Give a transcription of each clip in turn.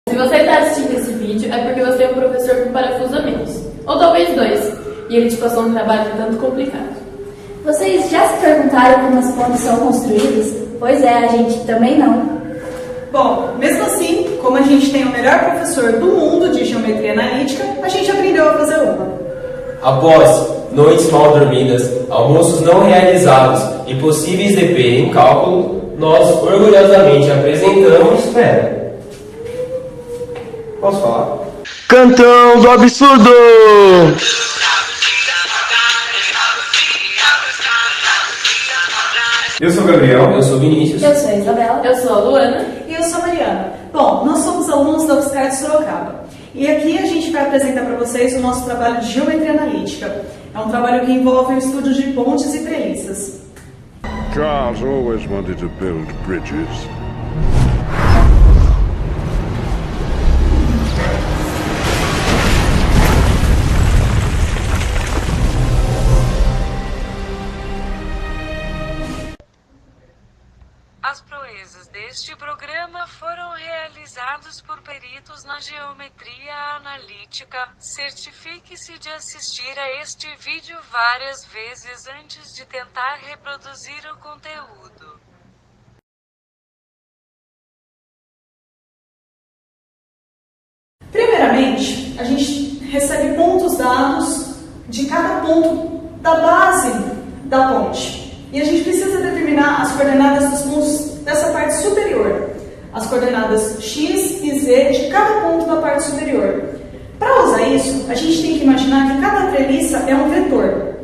Se você está assistindo esse vídeo, é porque você é um professor com parafuso a menos, ou talvez dois, e ele te passou um trabalho tanto complicado. Vocês já se perguntaram como as pontes são construídas? Pois é, a gente também não. Bom, mesmo assim, como a gente tem o melhor professor do mundo de geometria analítica, a gente aprendeu a fazer uma. Após noites mal dormidas, almoços não realizados e possíveis DP em cálculo, nós orgulhosamente apresentamos... Posso falar? Cantão do Absurdo! Eu sou o Gabriel. Eu sou o Vinícius. Eu sou a Isabela. Eu sou a Luana. E eu sou a Mariana. Bom, nós somos alunos da UFSCar de Sorocaba. E aqui a gente vai apresentar para vocês o nosso trabalho de geometria analítica. É um trabalho que envolve o estudo de pontes e treliças. Charles always wanted to build bridges. As proezas deste programa foram realizadas por peritos na geometria analítica. Certifique-se de assistir a este vídeo várias vezes antes de tentar reproduzir o conteúdo. Primeiramente, a gente recebe pontos dados de cada ponto da base da ponte. E a gente precisa determinar as coordenadas dos pontos dessa parte superior. As coordenadas x e z de cada ponto da parte superior. Para usar isso, a gente tem que imaginar que cada treliça é um vetor.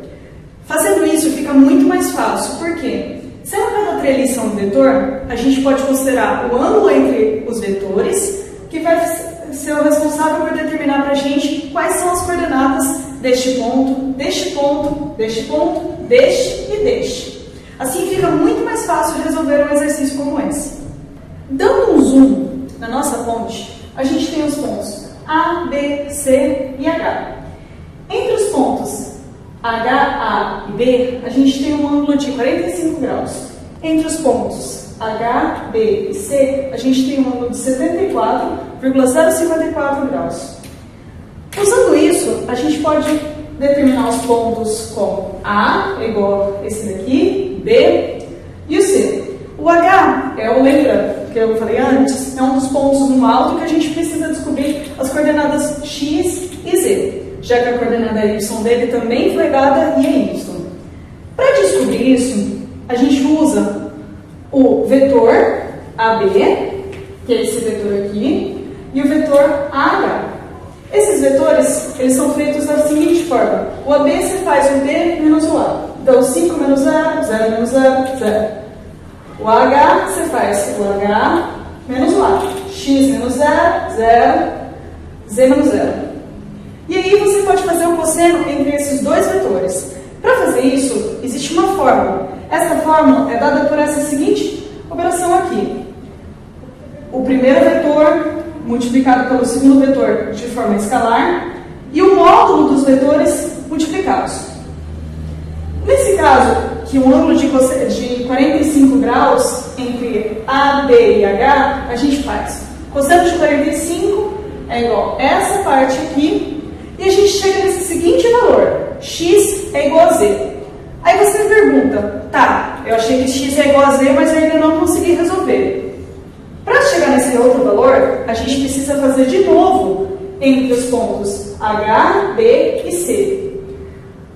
Fazendo isso fica muito mais fácil. Por quê? Sendo cada treliça um vetor, a gente pode considerar o ângulo entre os vetores, que vai ser o responsável por determinar para a gente quais são as coordenadas deste ponto, deste ponto, deste ponto, deste e deste. Assim fica muito mais fácil resolver um exercício como esse. Dando um zoom na nossa ponte, a gente tem os pontos A, B, C e H. Entre os pontos H, A e B, a gente tem um ângulo de 45 graus. Entre os pontos H, B e C, a gente tem um ângulo de 74,054 graus. Usando isso, a gente pode determinar os pontos como A é igual a esse daqui, B e o C. O H é o, lembra que eu falei antes, é um dos pontos no alto que a gente precisa descobrir as coordenadas x e z, já que a coordenada y dele também foi dada e é y. Para descobrir isso, a gente usa o vetor AB, que é esse vetor aqui, e o vetor AH. Esses vetores, eles são feitos da seguinte forma. O AB você faz o B menos o A. Então, 5 menos 0, 0 menos 0, 0. O H você faz o H menos o A. X menos 0, 0, Z menos 0. E aí você pode fazer o cosseno entre esses dois vetores. Para fazer isso, existe uma fórmula. Essa fórmula é dada por essa seguinte operação aqui. O primeiro vetor multiplicado pelo segundo vetor de forma escalar e o módulo dos vetores multiplicados. Nesse caso, que um ângulo de 45 graus entre A, B e H, a gente faz cosseno de 45 é igual a essa parte aqui e a gente chega nesse seguinte valor, x é igual a z. Aí você me pergunta, tá, eu achei que x é igual a z, mas eu ainda não consegui resolver. Para chegar nesse outro valor, a gente precisa fazer de novo entre os pontos H, B e C,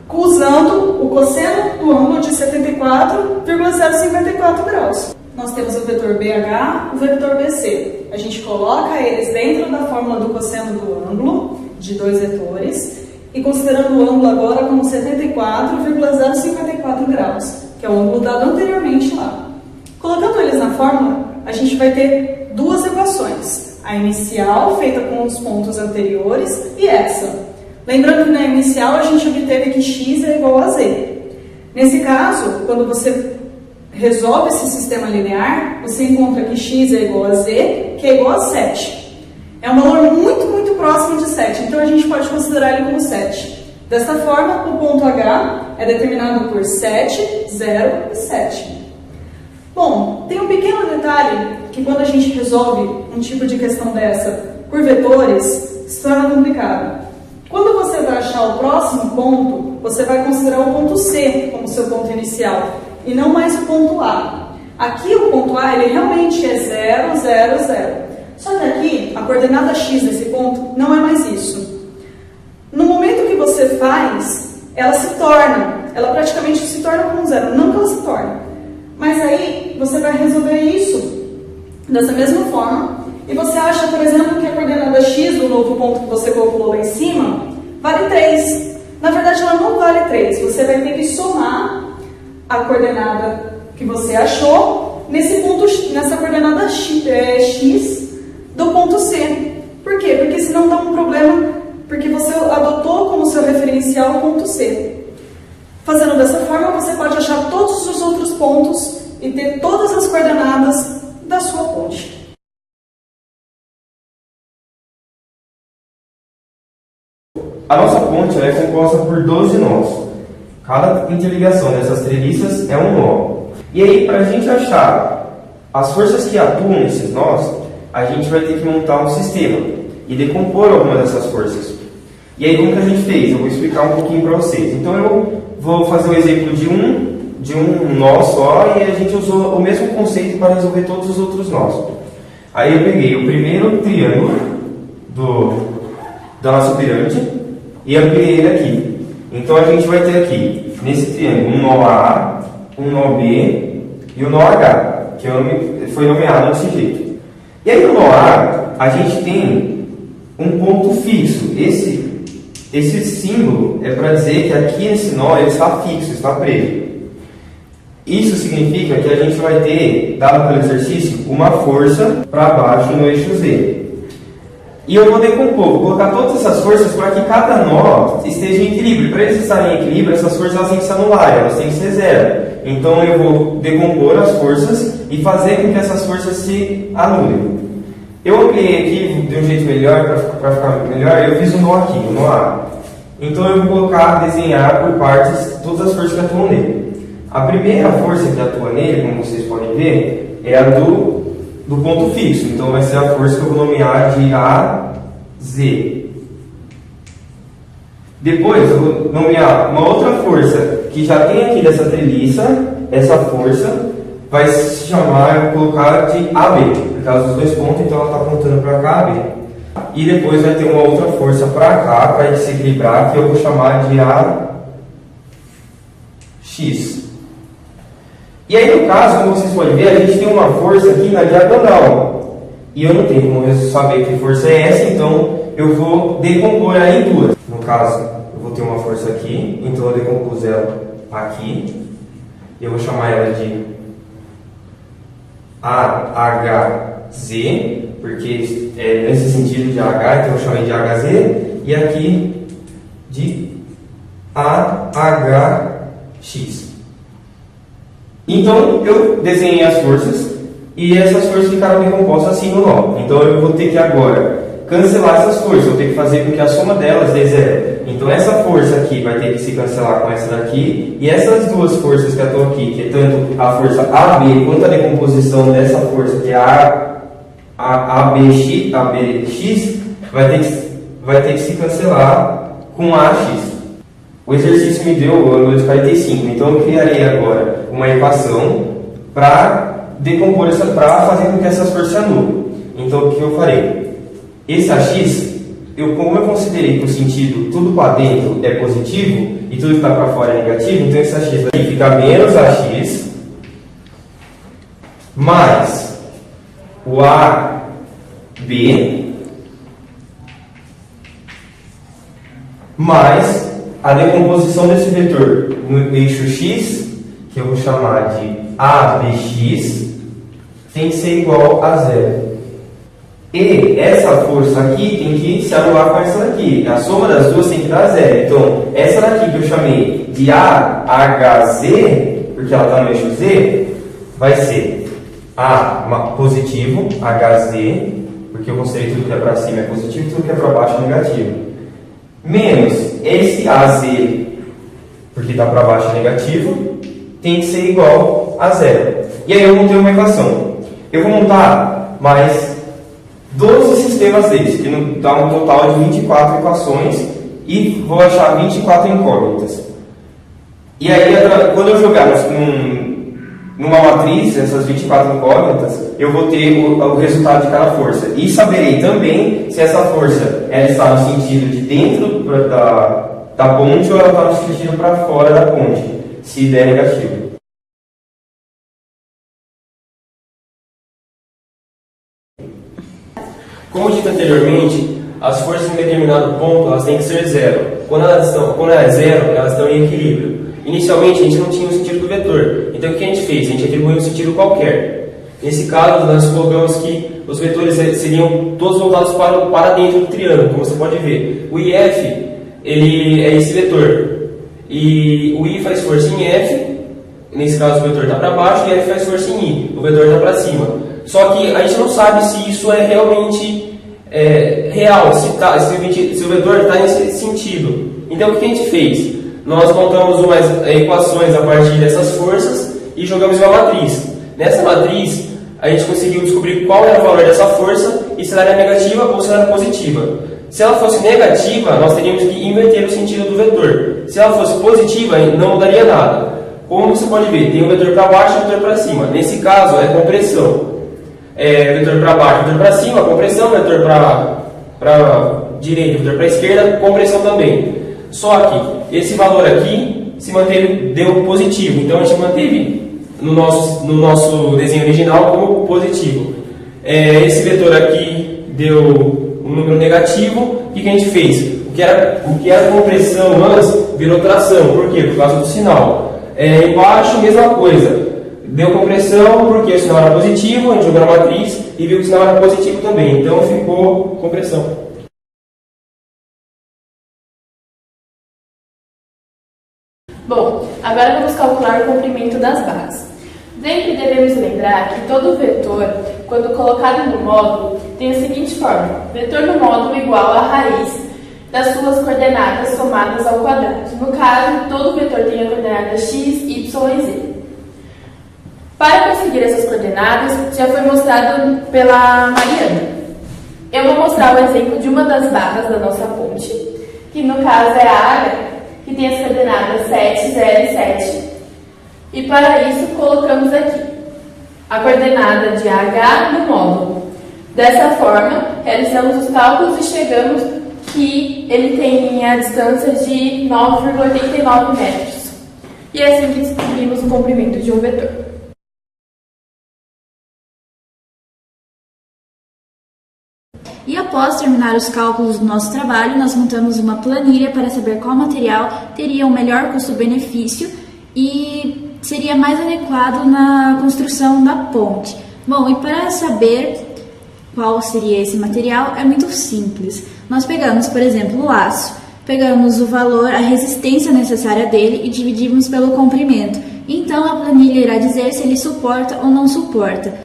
usando o cosseno do ângulo de 74,054 graus. Nós temos o vetor BH e o vetor BC. A gente coloca eles dentro da fórmula do cosseno do ângulo, de dois vetores, e considerando o ângulo agora como 74,054 graus, que é o ângulo dado anteriormente lá. Colocando eles na fórmula, a gente vai ter duas equações. A inicial, feita com os pontos anteriores, e essa. Lembrando que na inicial a gente obteve que x é igual a z. Nesse caso, quando você resolve esse sistema linear, você encontra que x é igual a z, que é igual a 7. É um valor muito, muito próximo de 7, então a gente pode considerar ele como 7. Dessa forma, o ponto H é determinado por 7, 0 e 7. Bom, tem um pequeno detalhe que quando a gente resolve um tipo de questão dessa por vetores, se torna complicado. Quando você vai achar o próximo ponto, você vai considerar o ponto C como seu ponto inicial, e não mais o ponto A. Aqui o ponto A, ele realmente é 0, 0, 0. Só que aqui, a coordenada x desse ponto não é mais isso. No momento que você faz, ela praticamente se torna como 0, não que ela se torne. Mas aí, você vai resolver isso dessa mesma forma, e você acha, por exemplo, que a coordenada x do novo ponto que você calculou lá em cima vale 3. Na verdade, ela não vale 3. Você vai ter que somar a coordenada que você achou nesse ponto, nessa coordenada x do ponto C. Por quê? Porque senão dá um problema, porque você adotou como seu referencial o ponto C. Fazendo dessa forma, você pode achar todos os outros pontos e ter todas as coordenadas da sua ponte. A nossa ponte ela é composta por 12 nós. Cada interligação dessas treliças é um nó. E aí, para a gente achar as forças que atuam nesses nós, a gente vai ter que montar um sistema e decompor alguma dessas forças. E aí, como que a gente fez? Eu vou explicar um pouquinho para vocês. Então, eu vou fazer um exemplo de um nó só, e a gente usou o mesmo conceito para resolver todos os outros nós. Aí eu peguei o primeiro triângulo da nossa pirâmide e ampliei ele aqui. Então a gente vai ter aqui, nesse triângulo, um nó A, um nó B e um nó H, que foi nomeado desse jeito. E aí no nó A gente tem um ponto fixo. Esse símbolo é para dizer que aqui nesse nó ele está fixo, está preso. Isso significa que a gente vai ter, dado pelo exercício, uma força para baixo no eixo Z. E eu vou decompor, vou colocar todas essas forças para que cada nó esteja em equilíbrio. Para eles estarem em equilíbrio, essas forças elas têm que se anular, elas têm que ser zero. Então eu vou decompor as forças e fazer com que essas forças se anulem. Eu ampliei aqui de um jeito melhor, para ficar melhor, eu fiz um nó aqui, um nó A. Então eu vou colocar, desenhar por partes todas as forças que atuam nele. A primeira força que atua nele, como vocês podem ver, é a do ponto fixo. Então vai ser a força que eu vou nomear de AZ. Depois eu vou nomear uma outra força que já tem aqui dessa treliça. Essa força vai se chamar, eu vou colocar de AB, por causa dos dois pontos, então ela está apontando para cá, AB. E depois vai ter uma outra força para cá, para se equilibrar, que eu vou chamar de AX. E aí, no caso, como vocês podem ver, a gente tem uma força aqui na diagonal. E eu não tenho como saber que força é essa, então eu vou decompor ela em duas. No caso, eu vou ter uma força aqui, então eu decompus ela aqui. Eu vou chamar ela de AHZ, porque é nesse sentido de H, então eu chamei de HZ. E aqui de AHX. Então, eu desenhei as forças e essas forças ficaram decompostas assim no nó. Então, eu vou ter que agora cancelar essas forças. Eu vou ter que fazer com que a soma delas dê zero. Então, essa força aqui vai ter que se cancelar com essa daqui. E essas duas forças que estão aqui, que é tanto a força AB quanto a decomposição dessa força, que é a ABX, vai ter que se cancelar com a AX. O exercício me deu o ângulo de 45, então eu criarei agora uma equação para decompor para fazer com que essas forças se anulem. Então o que eu farei? Esse AX, como eu considerei que o sentido tudo para dentro é positivo e tudo que está para fora é negativo, então esse AX aqui fica menos AX mais o AB mais a decomposição desse vetor no eixo x, que eu vou chamar de ABX, tem que ser igual a zero. E essa força aqui tem que se anular com essa daqui. A soma das duas tem que dar zero. Então, essa daqui que eu chamei de AHZ, porque ela está no eixo Z, vai ser A positivo, HZ, porque eu considerei tudo que é para cima é positivo e tudo que é para baixo é negativo. Menos esse AZ, porque está para baixo negativo, tem que ser igual a zero. E aí eu montei uma equação. Eu vou montar mais 12 sistemas desses, que dá um total de 24 equações, e vou achar 24 incógnitas. E aí, quando eu jogar numa matriz, essas 24 incógnitas, eu vou ter o resultado de cada força. E saberei também se essa força ela está no sentido de dentro da ponte ou ela está no sentido para fora da ponte, se der negativo. Como dito anteriormente, as forças em determinado ponto elas têm que ser zero. Quando ela é zero, elas estão em equilíbrio. Inicialmente a gente não tinha o sentido do vetor, então o que a gente fez? A gente atribuiu um sentido qualquer. Nesse caso, nós colocamos que os vetores seriam todos voltados para dentro do triângulo, como você pode ver. O IF ele é esse vetor, e o I faz força em F, nesse caso o vetor está para baixo, e F faz força em I, o vetor está para cima. Só que a gente não sabe se isso é realmente real, se o vetor está nesse sentido. Então o que a gente fez? Nós montamos umas equações a partir dessas forças e jogamos uma matriz. Nessa matriz, a gente conseguiu descobrir qual era o valor dessa força e se ela era negativa ou se ela era positiva. Se ela fosse negativa, nós teríamos que inverter o sentido do vetor. Se ela fosse positiva, não mudaria nada. Como você pode ver, tem um vetor para baixo e um vetor para cima. Nesse caso, é compressão. Vetor para baixo, vetor para cima, compressão, vetor para direita, vetor para esquerda, compressão também. Só que esse valor aqui se manteve, deu positivo, então a gente manteve no nosso desenho original como positivo. Esse vetor aqui deu um número negativo, o que a gente fez? O que era compressão antes virou tração, por quê? Por causa do sinal. Embaixo, mesma coisa. Deu compressão porque o sinal era positivo, a gente jogou na matriz e viu que o sinal era positivo também, então ficou compressão. Bom, agora vamos calcular o comprimento das barras. Sempre devemos lembrar que todo vetor, quando colocado no módulo, tem a seguinte forma: vetor no módulo igual à raiz das suas coordenadas somadas ao quadrado. No caso, todo vetor tem a coordenada x, y e z. Para conseguir essas coordenadas, já foi mostrado pela Mariana. Eu vou mostrar o exemplo de uma das barras da nossa ponte, que no caso é a H, que tem as coordenadas 7, 0 e 7. E para isso, colocamos aqui a coordenada de H no módulo. Dessa forma, realizamos os cálculos e chegamos que ele tem a distância de 9,89 metros. E é assim que descobrimos o comprimento de um vetor. E após terminar os cálculos do nosso trabalho, nós montamos uma planilha para saber qual material teria o melhor custo-benefício e seria mais adequado na construção da ponte. Bom, e para saber qual seria esse material é muito simples. Nós pegamos, por exemplo, o aço, pegamos o valor, a resistência necessária dele e dividimos pelo comprimento. Então a planilha irá dizer se ele suporta ou não suporta.